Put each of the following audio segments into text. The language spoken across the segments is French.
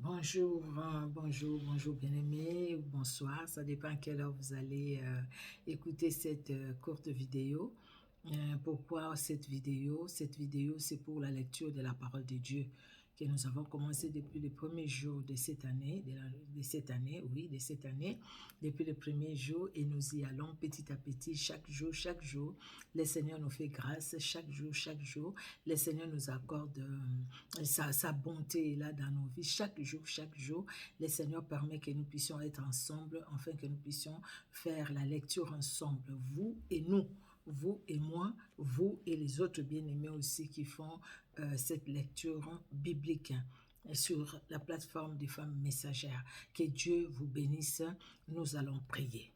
Bonjour, bonjour bien-aimés, bonsoir, ça dépend à quelle heure vous allez écouter cette courte vidéo. Pourquoi cette vidéo? Cette vidéo, c'est pour la lecture de la parole de Dieu que nous avons commencé depuis les premiers jours de cette année, de cette année, depuis le premier jour, et nous y allons petit à petit, chaque jour, le Seigneur nous fait grâce, chaque jour, le Seigneur nous accorde sa bonté est là dans nos vies, chaque jour, le Seigneur permet que nous puissions être ensemble, afin que nous puissions faire la lecture ensemble, vous et nous, vous et moi, vous et les autres bien-aimés aussi qui font cette lecture biblique sur la plateforme des femmes messagères. Que Dieu vous bénisse. Nous allons prier.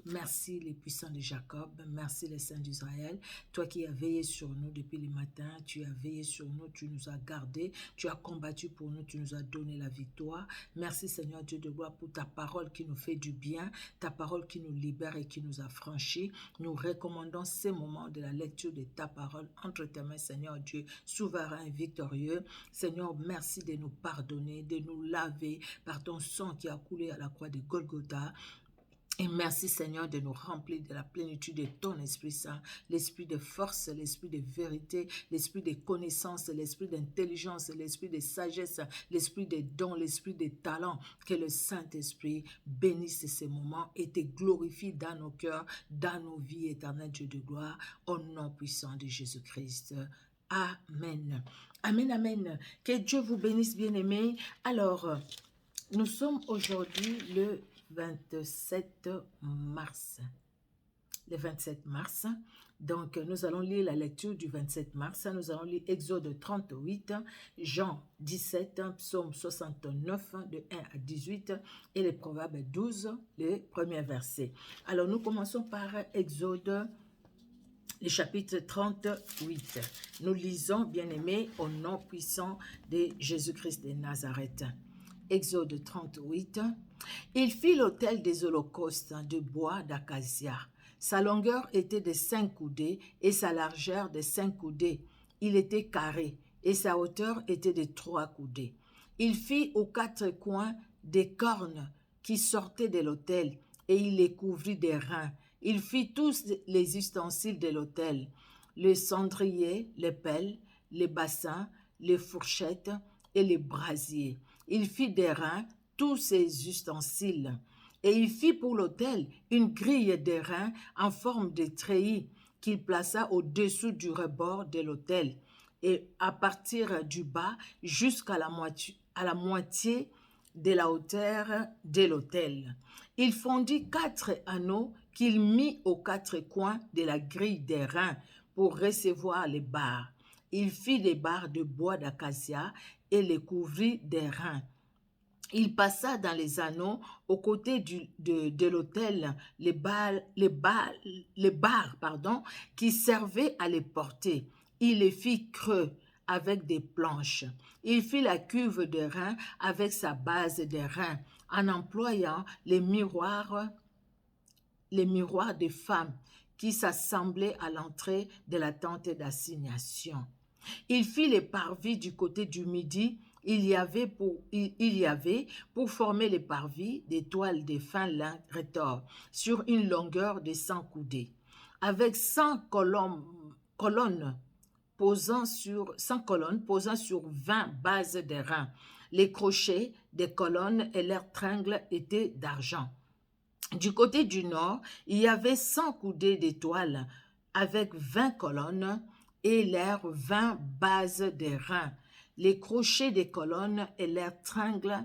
Merci les puissants de Jacob, merci les saints d'Israël, toi qui as veillé sur nous depuis le matin, tu as veillé sur nous, tu nous as gardés, tu as combattu pour nous, tu nous as donné la victoire. Merci Seigneur Dieu de gloire pour ta parole qui nous fait du bien, ta parole qui nous libère et qui nous a franchis. Nous recommandons ces moments de la lecture de ta parole entre tes mains, Seigneur Dieu, souverain et victorieux. Seigneur, merci de nous pardonner, de nous laver par ton sang qui a coulé à la croix de Golgotha. Et merci Seigneur de nous remplir de la plénitude de ton Esprit Saint, l'esprit de force, l'esprit de vérité, l'esprit de connaissance, l'esprit d'intelligence, l'esprit de sagesse, l'esprit de dons, l'esprit de talent. Que le Saint-Esprit bénisse ces moments et te glorifie dans nos cœurs, dans nos vies éternelles, Dieu de gloire, au nom puissant de Jésus-Christ. Amen. Amen, amen. Que Dieu vous bénisse, bien-aimés. Alors, nous sommes aujourd'hui le 27 mars. Le 27 mars. Donc, nous allons lire la lecture du 27 mars. Nous allons lire Exode 38, Jean 17, Psaume 69, de 1 à 18, et les Proverbes 12, le premier verset. Alors, nous commençons par Exode, le chapitre 38. Nous lisons, bien-aimés, au nom puissant de Jésus-Christ de Nazareth. Exode 38. Il fit l'autel des holocaustes de bois d'acacia. Sa longueur était de 5 coudées et sa largeur de 5 coudées. Il était carré et sa hauteur était de 3 coudées. Il fit aux 4 coins des cornes qui sortaient de l'autel et il les couvrit des reins. Il fit tous les ustensiles de l'autel, le cendrier, les pelles, les bassins, les fourchettes et les brasiers. Il fit des reins, tous ces ustensiles. Et il fit pour l'autel une grille d'airain en forme de treillis qu'il plaça au-dessous du rebord de l'autel et à partir du bas jusqu'à la moitié de la hauteur de l'autel. Il fondit 4 anneaux qu'il mit aux 4 coins de la grille d'airain pour recevoir les barres. Il fit des barres de bois d'acacia et les couvrit d'airain. Il passa dans les anneaux aux côtés de l'autel les barres qui servaient à les porter. Il les fit creux avec des planches. Il fit la cuve de rein avec sa base de rein en employant les miroirs des femmes qui s'assemblaient à l'entrée de la tente d'assignation. Il fit les parvis du côté du midi. Il y avait pour former les parvis des toiles de fin lin retors sur une longueur de 100 coudées, avec 100 colonnes posant sur 20 bases de reins. Les crochets des colonnes et leurs tringles étaient d'argent. Du côté du nord, il y avait 100 coudées d'étoiles avec 20 colonnes et leurs 20 bases de reins. Les crochets des colonnes et leurs tringles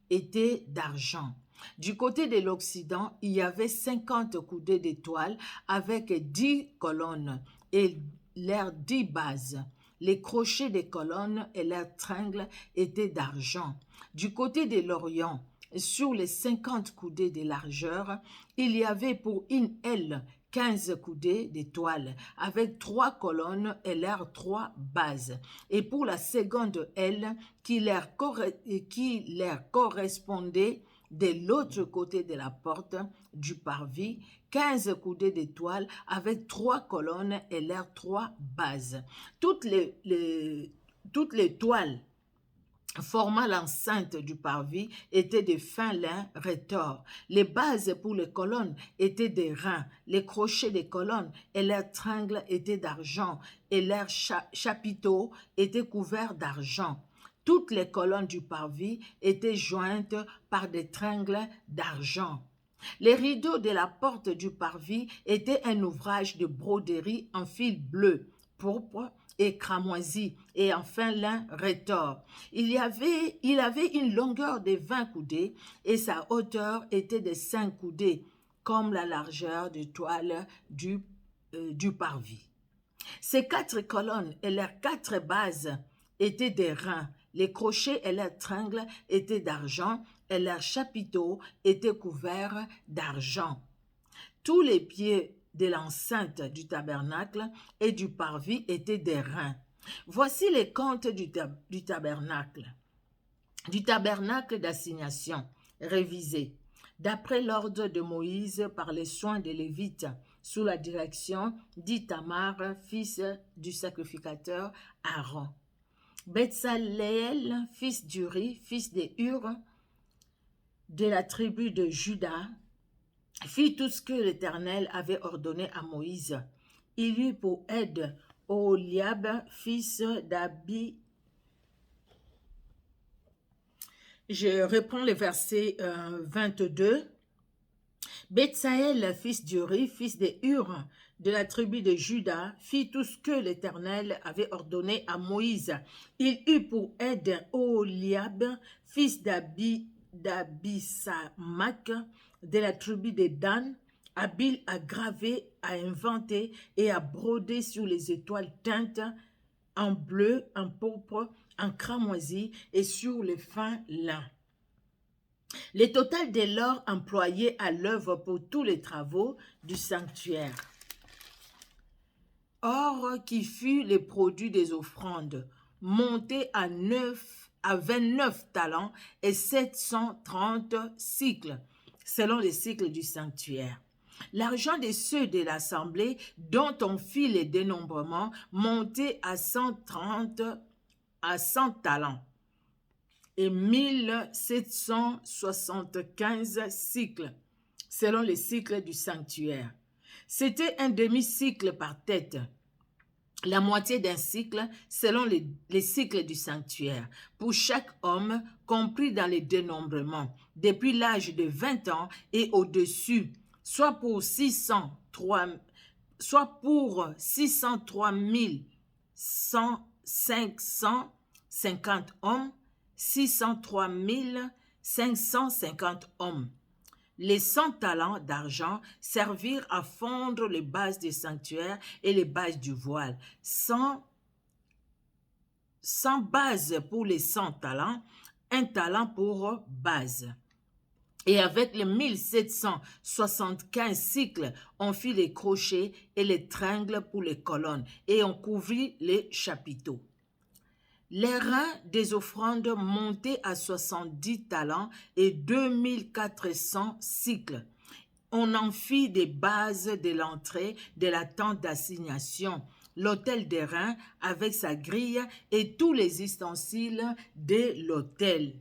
étaient d'argent. Du côté de l'Occident, il y avait 50 coudées d'étoiles avec 10 colonnes et leurs 10 bases. Les crochets des colonnes et leurs tringles étaient d'argent. Du côté de l'Orient, sur les 50 coudées de largeur, il y avait pour une aile 15 coudées d'étoiles avec 3 colonnes et leurs 3 bases. Et pour la seconde aile qui leur correspondait de l'autre côté de la porte du parvis, 15 coudées d'étoiles avec 3 colonnes et leurs 3 bases. Toutes les toiles formant l'enceinte du parvis étaient de fin lin retors. Les bases pour les colonnes étaient des reins. Les crochets des colonnes et leurs tringles étaient d'argent et leurs chapiteaux étaient couverts d'argent. Toutes les colonnes du parvis étaient jointes par des tringles d'argent. Les rideaux de la porte du parvis étaient un ouvrage de broderie en fil bleu, pourpre et cramoisi, et enfin lin retors. Il avait une longueur de 20 coudées, et sa hauteur était de 5 coudées, comme la largeur de toile du parvis. Ces 4 colonnes et leurs 4 bases étaient des reins. Les crochets et leurs tringles étaient d'argent, et leurs chapiteaux étaient couverts d'argent. Tous les pieds de l'enceinte du tabernacle et du parvis étaient des reins. Voici les comptes du tabernacle d'assignation révisé, d'après l'ordre de Moïse par les soins des Lévites, sous la direction d'Ithamar, fils du sacrificateur Aaron. Betsaleel, fils d'Uri, fils de Hur, de la tribu de Juda, fit tout ce que l'Éternel avait ordonné à Moïse. Il eut pour aide Oholiab, fils d'Abi. Je reprends le verset 22. Betsaël, fils d'Uri, fils de Hur, de la tribu de Juda, fit tout ce que l'Éternel avait ordonné à Moïse. Il eut pour aide Oholiab, fils d'Abisamak, de la tribu de Dan, habile à graver, à inventer et à broder sur les étoiles teintes en bleu, en pourpre, en cramoisi et sur le fin lin. Le total de l'or employé à l'œuvre pour tous les travaux du sanctuaire. Or qui fut le produit des offrandes, monté à 29 talents et 730 cycles, selon les cycles du sanctuaire. L'argent de ceux de l'assemblée dont on fit les dénombrements montait à 100 talents et 1775 cycles, selon les cycles du sanctuaire. C'était un demi-cycle par tête, la moitié d'un cycle selon les cycles du sanctuaire, pour chaque homme compris dans les dénombrements, depuis l'âge de 20 ans et au-dessus, soit pour 603 550 hommes, 603 550 hommes. Les 100 talents d'argent servirent à fondre les bases du sanctuaire et les bases du voile. 100 bases pour les 100 talents, un talent pour base. Et avec les 1775 cycles, on fit les crochets et les tringles pour les colonnes et on couvrit les chapiteaux. Les reins des offrandes montaient à 70 talents et 2400 cycles. On en fit des bases de l'entrée de la tente d'assignation, l'autel des reins avec sa grille et tous les ustensiles de l'autel.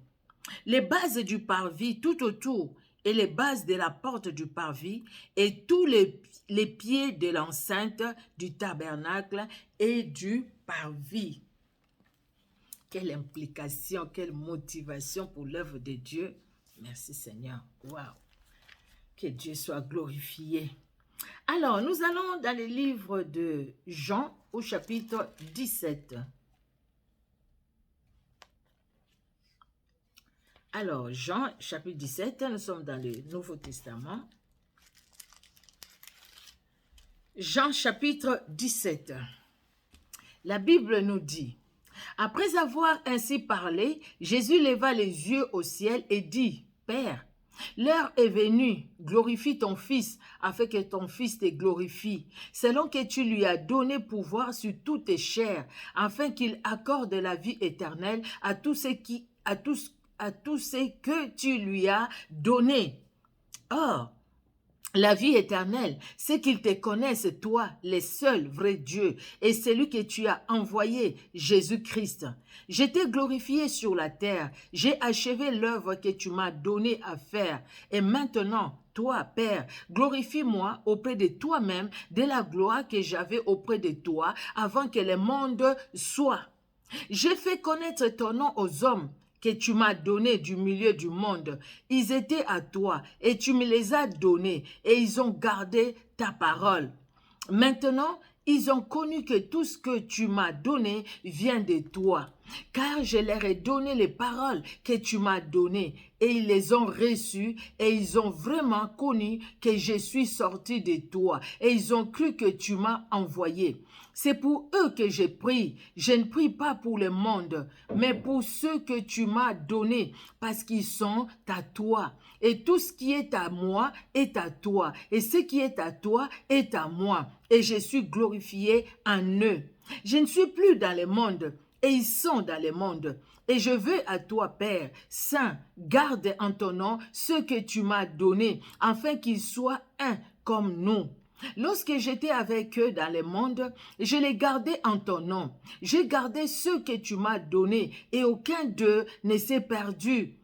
Les bases du parvis tout autour et les bases de la porte du parvis et tous les pieds de l'enceinte du tabernacle et du parvis. Quelle implication, quelle motivation pour l'œuvre de Dieu. Merci Seigneur. Waouh. Que Dieu soit glorifié. Alors, nous allons dans le livre de Jean au chapitre 17. Alors, Jean, chapitre 17, nous sommes dans le Nouveau Testament. Jean, chapitre 17. La Bible nous dit: après avoir ainsi parlé, Jésus leva les yeux au ciel et dit: Père, l'heure est venue, glorifie ton Fils, afin que ton Fils te glorifie, selon que tu lui as donné pouvoir sur toutes tes chairs, afin qu'il accorde la vie éternelle à tous ceux que tu lui as donnés. Or, La vie éternelle, c'est qu'ils te connaissent, toi, le seul vrai Dieu, et celui que tu as envoyé, Jésus-Christ. Je t'ai glorifié sur la terre, j'ai achevé l'œuvre que tu m'as donnée à faire, et maintenant, toi, Père, glorifie-moi auprès de toi-même de la gloire que j'avais auprès de toi avant que le monde soit. J'ai fait connaître ton nom aux hommes que tu m'as donnés du milieu du monde. Ils étaient à toi et tu me les as donnés et ils ont gardé ta parole. Maintenant, ils ont connu que tout ce que tu m'as donné vient de toi, car je leur ai donné les paroles que tu m'as données et ils les ont reçues et ils ont vraiment connu que je suis sorti de toi et ils ont cru que tu m'as envoyé. C'est pour eux que je prie. Je ne prie pas pour le monde, mais pour ceux que tu m'as donnés, parce qu'ils sont à toi. Et tout ce qui est à moi est à toi. Et ce qui est à toi est à moi. Et je suis glorifié en eux. Je ne suis plus dans le monde, et ils sont dans le monde. Et je veux à toi, Père, Saint, garde en ton nom ce que tu m'as donné, afin qu'ils soient un comme nous. Lorsque j'étais avec eux dans le monde, je les gardais en ton nom. J'ai gardé ceux que tu m'as donnés et aucun d'eux ne s'est perdu.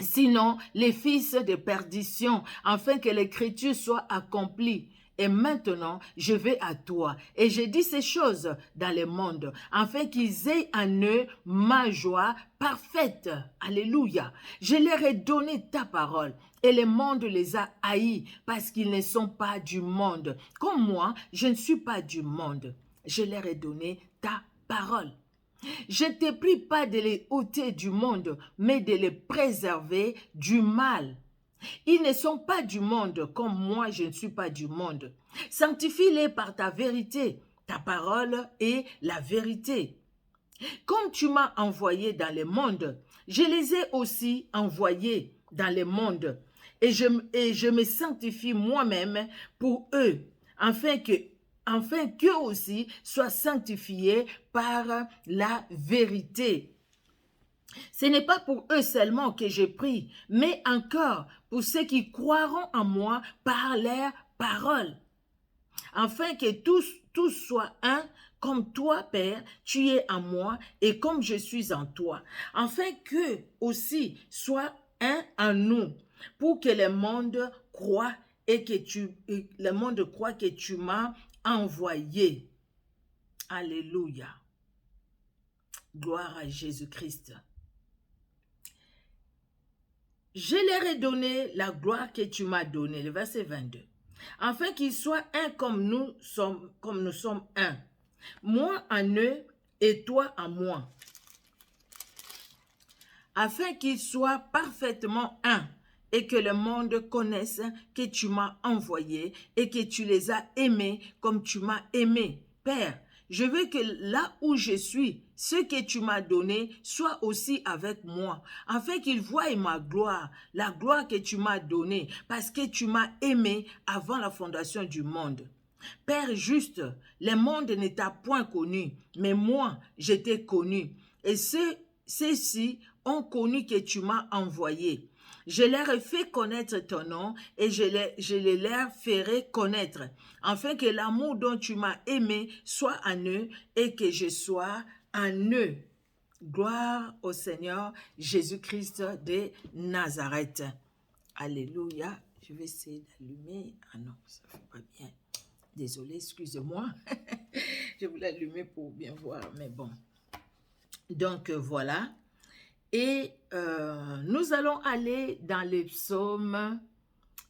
Sinon, les fils de perdition, afin que l'écriture soit accomplie. Et maintenant, je vais à toi. Et je dis ces choses dans le monde, afin qu'ils aient en eux ma joie parfaite. Alléluia. Je leur ai donné ta parole. Et le monde les a haïs parce qu'ils ne sont pas du monde. Comme moi, je ne suis pas du monde. Je leur ai donné ta parole. Je ne te prie pas de les ôter du monde, mais de les préserver du mal. Ils ne sont pas du monde, comme moi je ne suis pas du monde. Sanctifie-les par ta vérité. Ta parole est la vérité. Comme tu m'as envoyé dans le monde, je les ai aussi envoyés dans le monde. Et je me sanctifie moi-même pour eux, afin qu'eux aussi soient sanctifiés par la vérité. Ce n'est pas pour eux seulement que je prie, mais encore pour ceux qui croiront en moi par leur parole, afin que tous soient un, comme toi, Père, tu es en moi et comme je suis en toi, afin qu'eux aussi soient un en nous, pour que le monde croit le monde croit que tu m'as envoyé. Alléluia. Gloire à Jésus-Christ. Je leur ai donné la gloire que tu m'as donnée, le verset 22, afin qu'ils soient un comme nous sommes un. Moi en eux et toi en moi, afin qu'ils soient parfaitement un et que le monde connaisse que tu m'as envoyé et que tu les as aimés comme tu m'as aimé. Père, je veux que là où je suis, ce que tu m'as donné soit aussi avec moi, afin qu'ils voient ma gloire, la gloire que tu m'as donnée, parce que tu m'as aimé avant la fondation du monde. Père juste, le monde ne t'a point connu, mais moi, je t'ai connu. Et ceux-ci ont connu que tu m'as envoyé. Je leur ai fait connaître ton nom et je les leur ferai connaître, afin que l'amour dont tu m'as aimé soit en eux et que je sois en eux. Gloire au Seigneur Jésus-Christ de Nazareth. Alléluia. Je vais essayer d'allumer. Ah non, ça ne fait pas bien. Désolée, excusez-moi. Je voulais allumer pour bien voir, mais bon. Donc, voilà. Et nous allons aller dans le psaume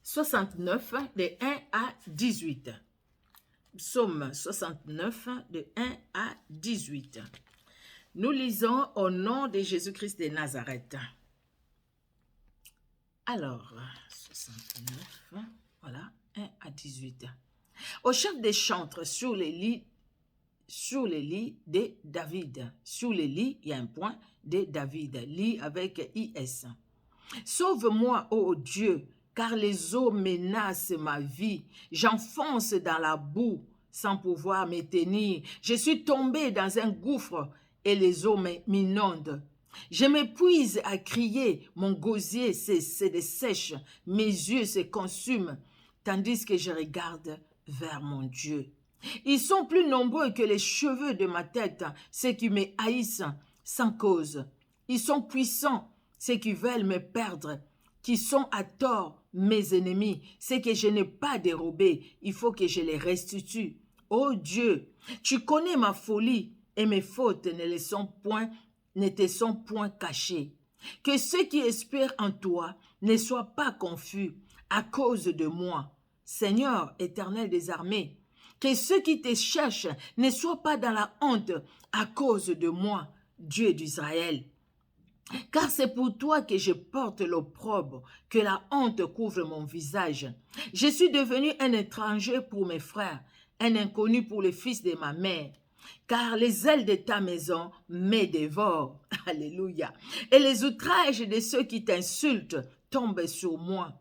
69, de 1 à 18. Psaume 69, de 1 à 18. Nous lisons au nom de Jésus-Christ de Nazareth. Alors, 69, voilà, 1 à 18. Au chef des chantres sur les lits de David. Sur les lits, il y a un point de David. Lit avec IS. Sauve-moi, ô Dieu, car les eaux menacent ma vie. J'enfonce dans la boue sans pouvoir me tenir. Je suis tombé dans un gouffre et les eaux m'inondent. Je m'épuise à crier, mon gosier se dessèche, mes yeux se consument. tandis que je regarde vers mon Dieu. Ils sont plus nombreux que les cheveux de ma tête, ceux qui me haïssent sans cause. Ils sont puissants, ceux qui veulent me perdre, qui sont à tort mes ennemis, ceux que je n'ai pas dérobés. Il faut que je les restitue. Ô Dieu, tu connais ma folie et mes fautes ne te sont point cachées. Que ceux qui espèrent en toi ne soient pas confus à cause de moi. Seigneur éternel des armées, que ceux qui te cherchent ne soient pas dans la honte à cause de moi, Dieu d'Israël. Car c'est pour toi que je porte l'opprobre, que la honte couvre mon visage. Je suis devenu un étranger pour mes frères, un inconnu pour les fils de ma mère. Car les ailes de ta maison me dévorent. Alléluia. Et les outrages de ceux qui t'insultent tombent sur moi.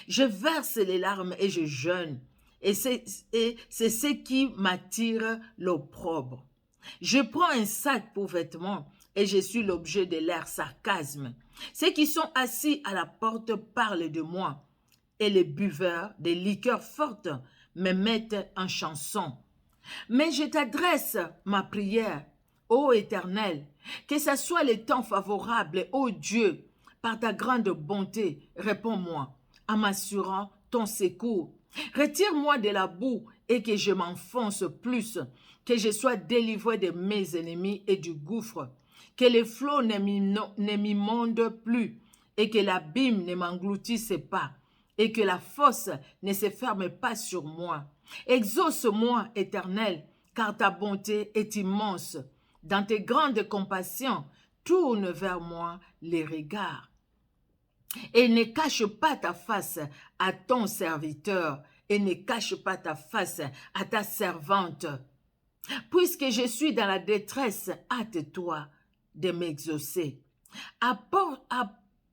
Je verse les larmes et je jeûne. Et c'est ce qui m'attire l'opprobre. Je prends un sac pour vêtements et je suis l'objet de leur sarcasme. Ceux qui sont assis à la porte parlent de moi et les buveurs des liqueurs fortes me mettent en chanson. Mais je t'adresse ma prière, ô Éternel, que ce soit le temps favorable, ô Dieu, par ta grande bonté, réponds-moi en m'assurant ton secours. Retire-moi de la boue et que je m'enfonce plus, que je sois délivré de mes ennemis et du gouffre, que les flots ne m'inondent plus et que l'abîme ne m'engloutisse pas et que la fosse ne se ferme pas sur moi. Exauce-moi, Éternel, car ta bonté est immense. Dans tes grandes compassions, tourne vers moi les regards. Et ne cache pas ta face à ton serviteur, et ne cache pas ta face à ta servante. Puisque je suis dans la détresse, hâte-toi de m'exaucer.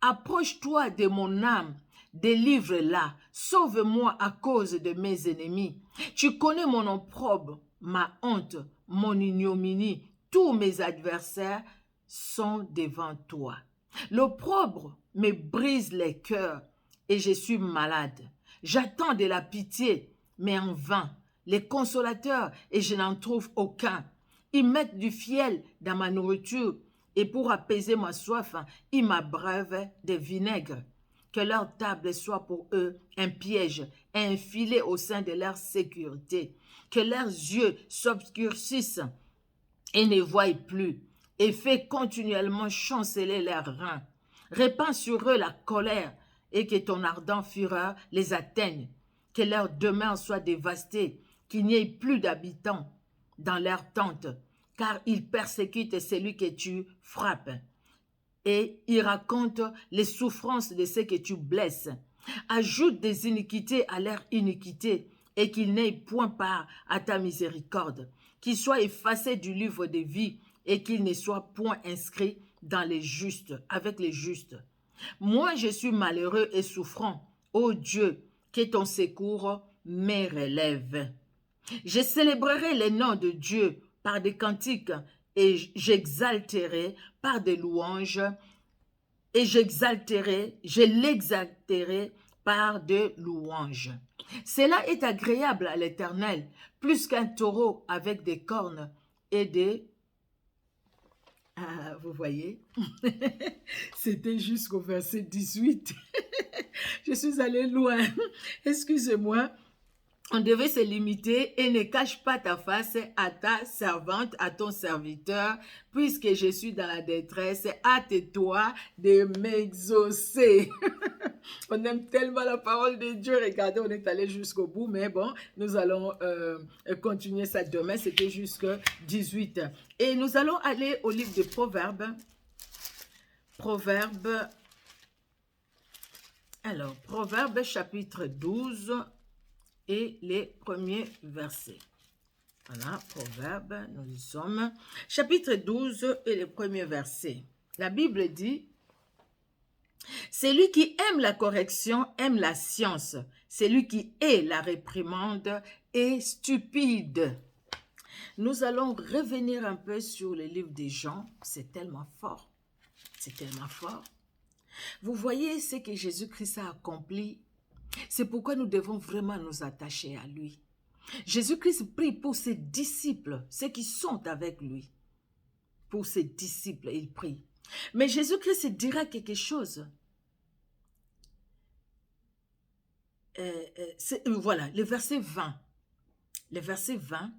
Approche-toi de mon âme, délivre-la, sauve-moi à cause de mes ennemis. Tu connais mon opprobre, ma honte, mon ignominie. Tous mes adversaires sont devant toi. L'opprobre me brise les cœurs et je suis malade. J'attends de la pitié, mais en vain. Les consolateurs, et je n'en trouve aucun. Ils mettent du fiel dans ma nourriture et pour apaiser ma soif, ils m'abreuvent de vinaigre. Que leur table soit pour eux un piège et un filet au sein de leur sécurité. Que leurs yeux s'obscurcissent et ne voient plus, et fait continuellement chanceler leurs reins. Répands sur eux la colère, et que ton ardent fureur les atteigne. Que leur demeure soit dévastée, qu'il n'y ait plus d'habitants dans leurs tentes, car ils persécutent celui que tu frappes. Et ils racontent les souffrances de ceux que tu blesses. Ajoute des iniquités à leur iniquité, et qu'ils n'aient point part à ta miséricorde. Qu'ils soient effacés du livre de vie, et qu'ils ne soient point inscrits dans les justes, avec les justes. Moi, je suis malheureux et souffrant. Ô Dieu, que ton secours me relève. Je célébrerai le nom de Dieu par des cantiques et j'exalterai par des louanges et je l'exalterai par des louanges. Cela est agréable à l'Éternel, plus qu'un taureau avec des cornes et des... Ah, vous voyez, c'était jusqu'au verset 18. Je suis allée loin. Excusez-moi. On devait se limiter et ne cache pas ta face à ta servante, à ton serviteur, puisque je suis dans la détresse, hâte-toi de m'exaucer. On aime tellement la parole de Dieu. Regardez, on est allé jusqu'au bout, mais bon, nous allons continuer ça demain. C'était jusqu'à 18. Et nous allons aller au livre de Proverbes. Proverbes chapitre 12 et les premiers versets. Voilà, Proverbes, nous y sommes. Chapitre 12 et les premiers versets. La Bible dit: celui qui aime la correction aime la science. Celui qui hait la réprimande est stupide. Nous allons revenir un peu sur le livre des Jean. C'est tellement fort. C'est tellement fort. Vous voyez ce que Jésus-Christ a accompli C'est pourquoi nous devons vraiment nous attacher à lui. Jésus-Christ prie pour ses disciples, ceux qui sont avec lui. Pour ses disciples, il prie. Mais Jésus-Christ dira quelque chose. Voilà, le verset 20. Le verset 20,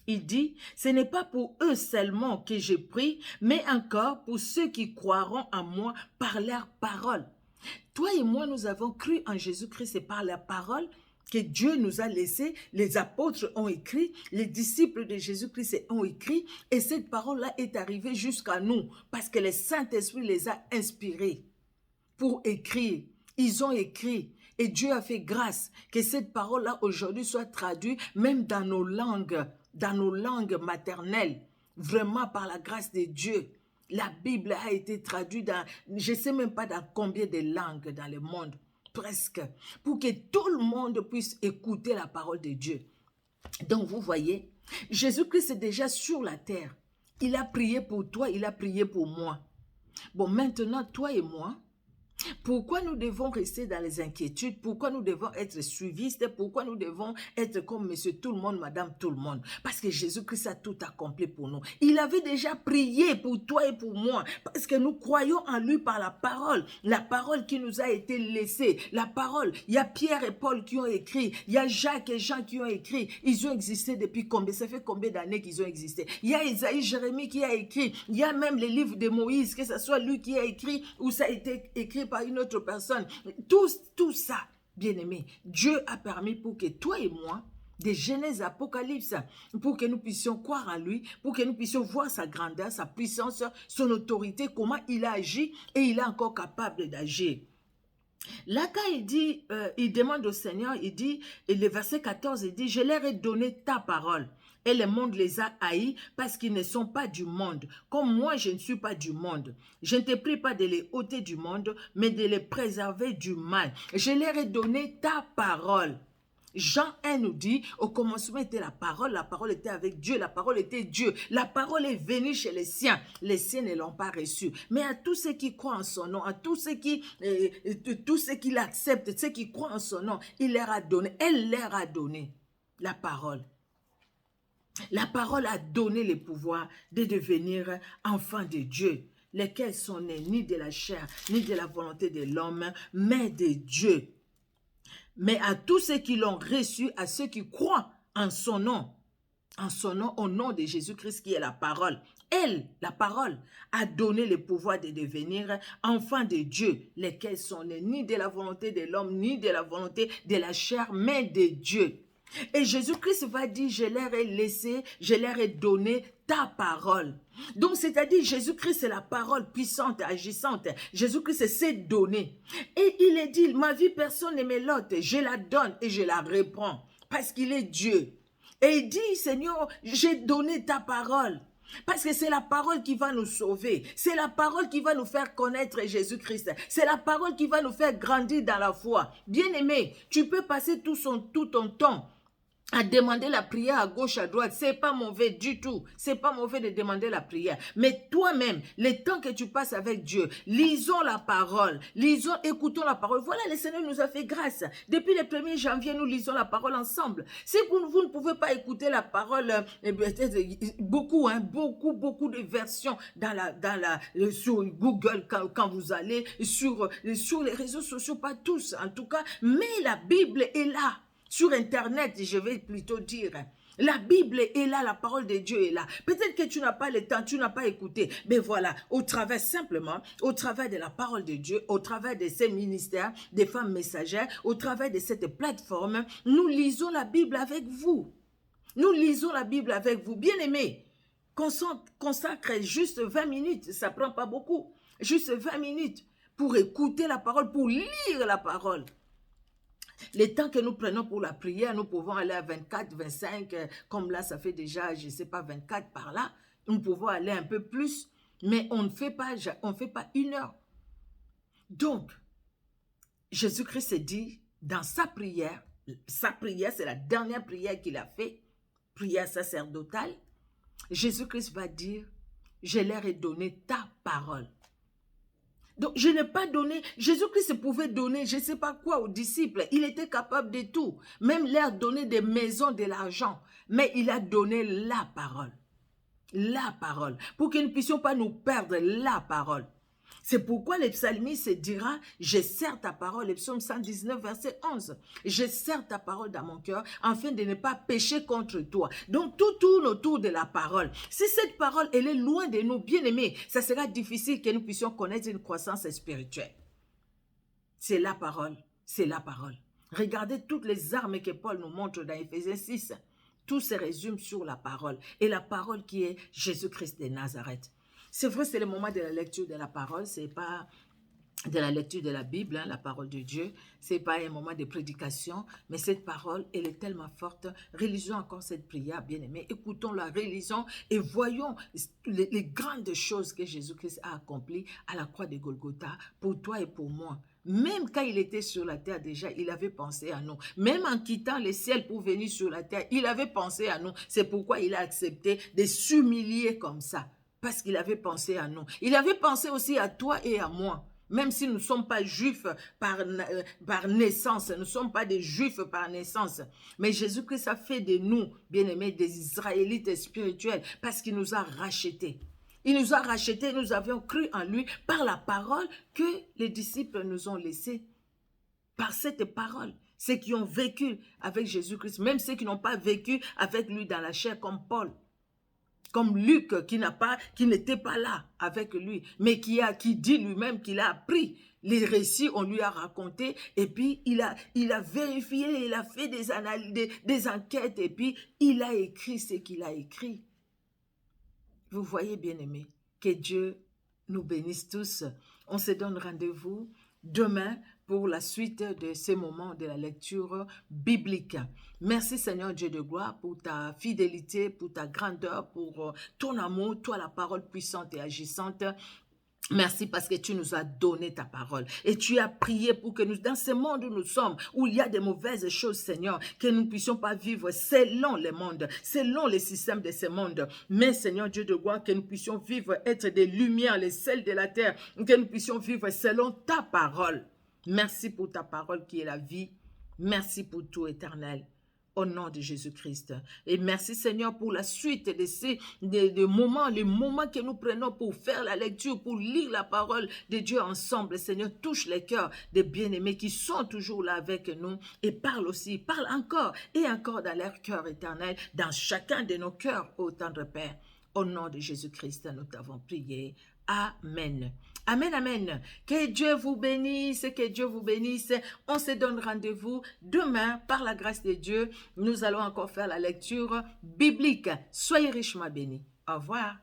il dit, « Ce n'est pas pour eux seulement que je prie, mais encore pour ceux qui croiront en moi par leur parole. » Toi et moi, nous avons cru en Jésus-Christ et par la parole que Dieu nous a laissé, les apôtres ont écrit, les disciples de Jésus-Christ ont écrit, et cette parole-là est arrivée jusqu'à nous, parce que le Saint-Esprit les a inspirés pour écrire. Ils ont écrit, et Dieu a fait grâce que cette parole-là aujourd'hui soit traduite, même dans nos langues maternelles, vraiment par la grâce de Dieu. La Bible a été traduite dans, je ne sais même pas dans combien de langues dans le monde, presque, pour que tout le monde puisse écouter la parole de Dieu. Donc vous voyez, Jésus-Christ est déjà sur la terre. Il a prié pour toi, il a prié pour moi. Bon, maintenant, toi et moi, pourquoi nous devons rester dans les inquiétudes? Pourquoi nous devons être suivistes? Pourquoi nous devons être comme monsieur tout le monde, madame tout le monde? Parce que Jésus-Christ a tout accompli pour nous. Il avait déjà prié pour toi et pour moi. Parce que nous croyons en lui par la parole qui nous a été laissée. La parole, il y a Pierre et Paul qui ont écrit. Il y a Jacques et Jean qui ont écrit. Ils ont existé depuis combien? Ça fait combien d'années qu'ils ont existé? Il y a Isaïe, Jérémie qui a écrit. Il y a même les livres de Moïse, que ce soit lui qui a écrit ou ça a été écrit par une autre personne. Tout ça, bien-aimé, Dieu a permis pour que toi et moi, de Genèse à Apocalypse, pour que nous puissions croire en lui, pour que nous puissions voir sa grandeur, sa puissance, son autorité, comment il a agi et il est encore capable d'agir. Là, quand il dit, il demande au Seigneur, il dit, et le verset 14, il dit, « Je leur ai donné ta parole. » Et le monde les a haïs parce qu'ils ne sont pas du monde. Comme moi, je ne suis pas du monde. Je ne te prie pas de les ôter du monde, mais de les préserver du mal. Je leur ai donné ta parole. Jean 1 nous dit, au commencement était la parole était avec Dieu, la parole était Dieu. La parole est venue chez les siens ne l'ont pas reçue. Mais à tous ceux qui croient en son nom, à tous ceux qui l'acceptent, ceux qui croient en son nom, il leur a donné, elle leur a donné la parole. La parole a donné le pouvoir de devenir enfants de Dieu, lesquels sont nés ni de la chair, ni de la volonté de l'homme, mais de Dieu. Mais à tous ceux qui l'ont reçu, à ceux qui croient en son nom, au nom de Jésus-Christ qui est la parole. Elle, la parole, a donné le pouvoir de devenir enfants de Dieu, lesquels sont nés ni de la volonté de l'homme, ni de la volonté de la chair, mais de Dieu. Et Jésus-Christ va dire, je leur ai laissé, je leur ai donné ta parole. Donc, c'est-à-dire, Jésus-Christ, c'est la parole puissante, agissante. Jésus-Christ, c'est donné. Et il est dit, ma vie, personne ne me l'ôte. Je la donne et je la reprends. Parce qu'il est Dieu. Et il dit, Seigneur, j'ai donné ta parole. Parce que c'est la parole qui va nous sauver. C'est la parole qui va nous faire connaître Jésus-Christ. C'est la parole qui va nous faire grandir dans la foi. Bien-aimé, tu peux passer tout ton temps à demander la prière à gauche, à droite, c'est pas mauvais du tout. C'est pas mauvais de demander la prière. Mais toi-même, le temps que tu passes avec Dieu, lisons la parole, écoutons la parole. Voilà, le Seigneur nous a fait grâce. Depuis le 1er janvier, nous lisons la parole ensemble. Si vous ne pouvez pas écouter la parole, beaucoup de versions sur Google quand vous allez, sur les réseaux sociaux, pas tous en tout cas, mais la Bible est là. Sur Internet, je vais plutôt dire, la Bible est là, la parole de Dieu est là. Peut-être que tu n'as pas le temps, tu n'as pas écouté. Mais voilà, au travers de la parole de Dieu, au travers de ces ministères, des femmes messagères, au travers de cette plateforme, nous lisons la Bible avec vous. Nous lisons la Bible avec vous. Bien-aimés, consacre juste 20 minutes, ça ne prend pas beaucoup. Juste 20 minutes pour écouter la parole, pour lire la parole. Les temps que nous prenons pour la prière, nous pouvons aller à 24, 25, comme là, ça fait déjà, je ne sais pas, 24 par là. Nous pouvons aller un peu plus, mais on ne fait pas 1 heure. Donc, Jésus-Christ dit, dans sa prière, c'est la dernière prière qu'il a fait, prière sacerdotale, Jésus-Christ va dire, je leur ai donné ta parole. Donc, je n'ai pas donné, Jésus-Christ pouvait donner, je ne sais pas quoi aux disciples. Il était capable de tout. Même leur donner des maisons, de l'argent. Mais il a donné la parole. La parole. Pour que nous ne puissions pas nous perdre la parole. C'est pourquoi le psalmiste dira, je serre ta parole, le psaume 119, verset 11. Je serre ta parole dans mon cœur, afin de ne pas pécher contre toi. Donc, tout tourne autour de la parole. Si cette parole, elle est loin de nous, bien aimés, ça sera difficile que nous puissions connaître une croissance spirituelle. C'est la parole, c'est la parole. Regardez toutes les armes que Paul nous montre dans Éphésiens 6. Tout se résume sur la parole. Et la parole qui est Jésus-Christ de Nazareth. C'est vrai, c'est le moment de la lecture de la parole, c'est pas de la lecture de la Bible, la parole de Dieu, c'est pas un moment de prédication, mais cette parole, elle est tellement forte. Réalisons encore cette prière, bien-aimés, écoutons-la, réalisons et voyons les grandes choses que Jésus-Christ a accomplies à la croix de Golgotha pour toi et pour moi. Même quand il était sur la terre déjà, il avait pensé à nous. Même en quittant le ciel pour venir sur la terre, il avait pensé à nous. C'est pourquoi il a accepté de s'humilier comme ça. Parce qu'il avait pensé à nous. Il avait pensé aussi à toi et à moi. Même si nous ne sommes pas juifs par naissance, nous ne sommes pas des juifs par naissance. Mais Jésus-Christ a fait de nous, bien-aimés, des Israélites spirituels parce qu'il nous a rachetés. Il nous a rachetés, nous avions cru en lui par la parole que les disciples nous ont laissée. Par cette parole, ceux qui ont vécu avec Jésus-Christ, même ceux qui n'ont pas vécu avec lui dans la chair comme Paul. Comme Luc qui n'était pas là avec lui, mais qui dit lui-même qu'il a appris les récits, on lui a raconté, et puis il a vérifié, il a fait des analyses, des enquêtes, et puis il a écrit ce qu'il a écrit. Vous voyez, bien-aimés, que Dieu nous bénisse tous. On se donne rendez-vous demain pour la suite de ces moments de la lecture biblique. Merci Seigneur Dieu de gloire pour ta fidélité, pour ta grandeur, pour ton amour, toi la parole puissante et agissante. Merci parce que tu nous as donné ta parole et tu as prié pour que nous, dans ce monde où nous sommes, où il y a des mauvaises choses, Seigneur, que nous ne puissions pas vivre selon les mondes, selon les systèmes de ce monde. Mais Seigneur Dieu de gloire, que nous puissions vivre, être des lumières, les sels de la terre, que nous puissions vivre selon ta parole. Merci pour ta parole qui est la vie. Merci pour tout éternel. Au nom de Jésus-Christ. Et merci Seigneur pour la suite de ces moments, les moments que nous prenons pour faire la lecture, pour lire la parole de Dieu ensemble. Seigneur, touche les cœurs des bien-aimés qui sont toujours là avec nous et parle encore et encore dans leur cœur éternel, dans chacun de nos cœurs, ô tendre Père. Au nom de Jésus-Christ, nous t'avons prié. Amen. Amen, amen. Que Dieu vous bénisse, que Dieu vous bénisse. On se donne rendez-vous demain, par la grâce de Dieu. Nous allons encore faire la lecture biblique. Soyez richement bénis. Au revoir.